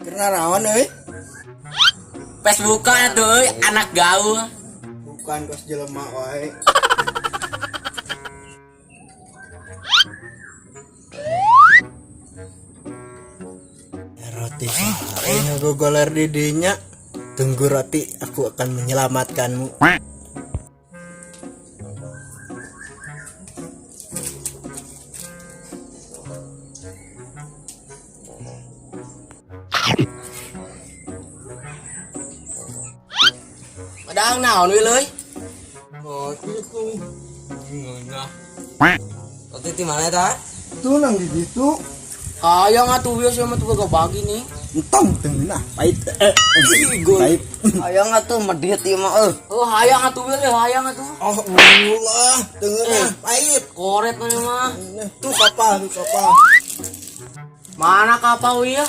Karena naon euy? Facebookan tuh euy, anak gaul. Bukan kos jelema wae. Roti sae ngagogoler di dinya. Tunggu roti, aku akan menyelamatkanmu. Padahal naon we leuy? Oh, itu. Ngena. Roti di mana eta? Tuh nang di ditu. Hayang atuh wieu sama tuh gak bagi nih. Entong tengah pahit. Pahit. Hayang atuh medit ieu mah Oh, hayang atuh wieu hayang atuh. Oh, ulah tengah pahit. Koret mana mah. Tuh kapal. Mana kapal wieu?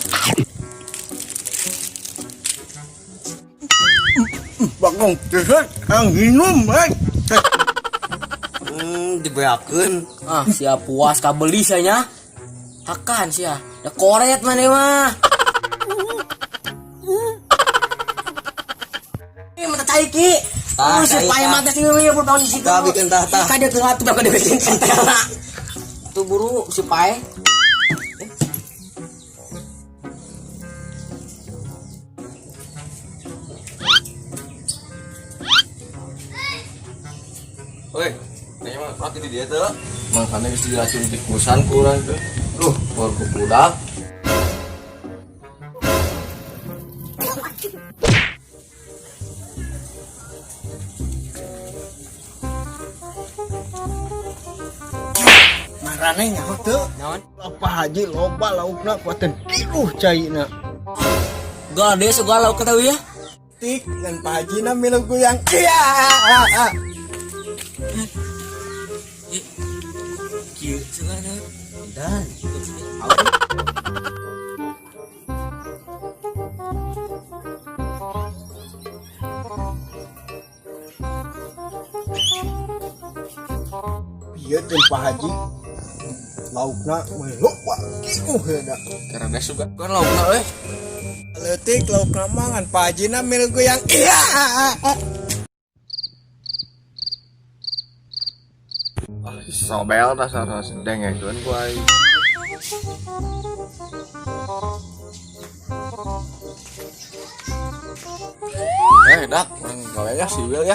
Bagong teset ang minum, Dibeakeun. Ah, siap puas kabeli nya. Hakan sia. Da koret mana mah. Ini mata cai ki. Oh, si pae mata sing we tahun di situ. Tah bikin tah. Kada teu atuh kada bikin tah. Tuh buru si pae. Woi, kayaknya mah roti di dia tuh. Makanya bisa diracun tikusan kurang tuh. Baru budak. Marane nyaho teu? Naon? Apa haji loba laukna kuaten kiluh caina. Gade segala lauk kata ya. Tik dan Pak Haji na milu goyang. Iya. Kieu segala. Dan Iya dan Pak Haji laukna milu kiluh heuda. Karena suka kan laukna euy. Leutik laukna mangan Pak Haji na milu goyang. Iya. Sobel dasar dengekeun ku aing. Dak, gawe ya si Will ya.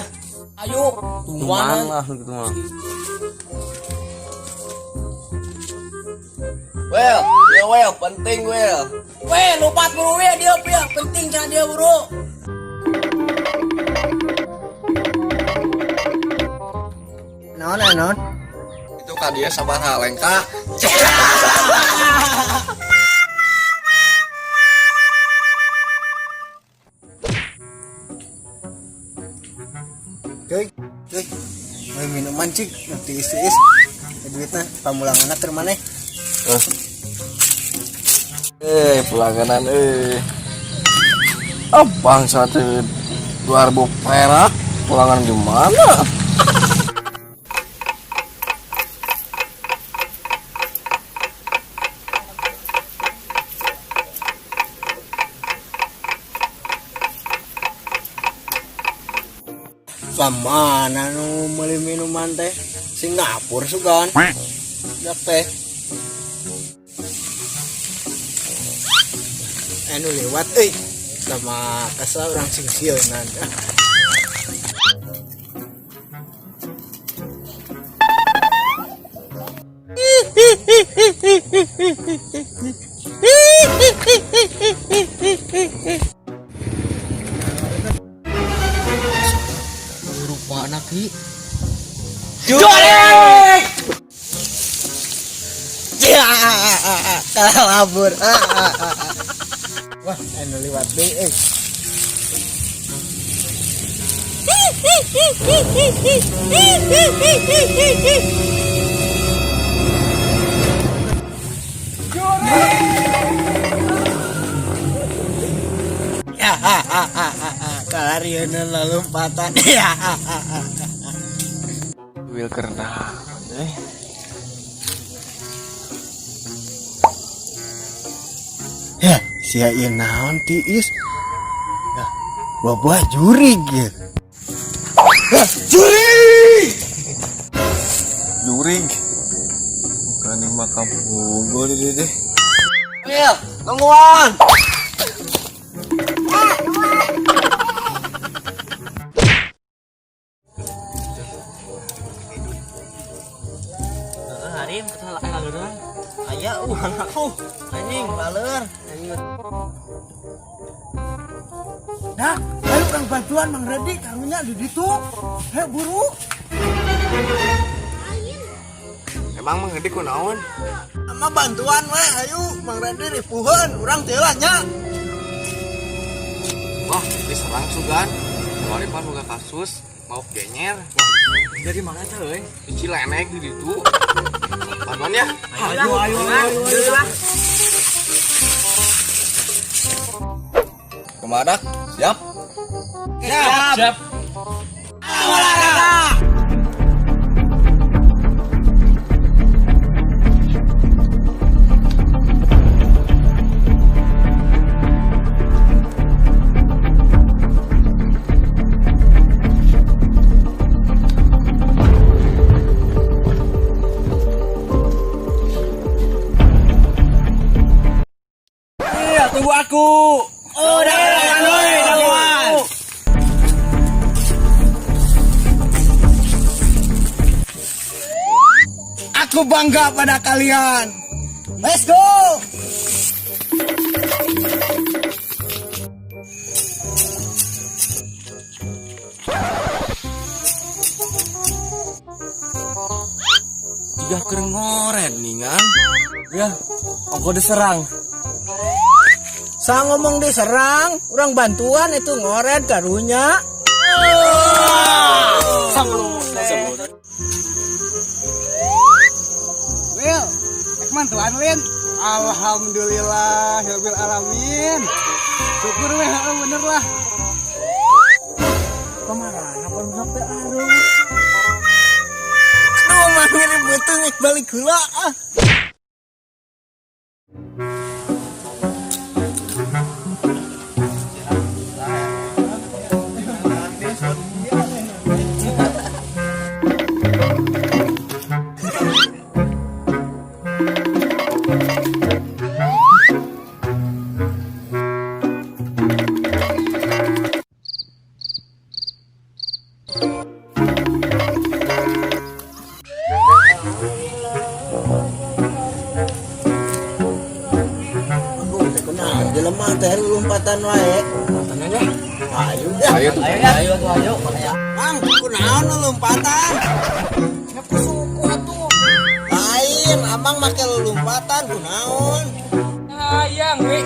Ayo, Tuman lah gitu mah. Well, penting Will. Weh, lupa buru ya dia penting kan dia buru. Non. Itu kan dia sabar halengka. Cuy. Mau minuman cik, nanti is. Duitnya pamulangan keur maneh. Pelangganan abang 2.000 perak pelanggan gimana? Kamana nu meuli minuman teh? Singapura sugan. Dak teh. Anu lewat euy. Sama kasar orang sing sieunan. Rupa anak ki. Jorek! Ya, kabur. Wah, anu liwat deui. Ya, kalarieunan lalumpatan. Ya. Will kerna. Ya, sia ieu naon tiis? Ya, buah jurig ya. Jurig! Jurig. Bukan ini mah kabungul deh. Wil, tungguan. Harim, kesalahan laluran. Aya anakku. Anjing, baler. Nah, ayo urang bantuan Mang Redi karunya di ditu. Heh buru. Emang Mang Redi kunaon? Sama bantuan we, ayo Mang Redi ripuheun, urang teu lah nya. Wah, diserang sugan. Kemarin pan boga kasus mau genyer. Wah, Dari mana teh euy? di Cilenek di ditu. Paman ya. Ayo. Kemadak, siap? Siap. Iya, tunggu aku. Oh, dawan. Aku bangga pada kalian. Let's go. Tiga keren ngoret nih kan? Ya, aku diserang. Saya ngomong diserang, orang bantuan itu ngoret karunya. Wil, mantuan Lin. Alhamdulillah, hilbil alamin. Syukur weh, bener lah. Kemana pun sampai aduh. Aduh, mah mirip betul nih balik gula. Jelema teh lompatan wae. Tanya deh. Ayo dah. Ayo. Mang, kunaon nu lompatan? Aku suku atuh. Lain, amang make lompatan kunaon? Hayang we.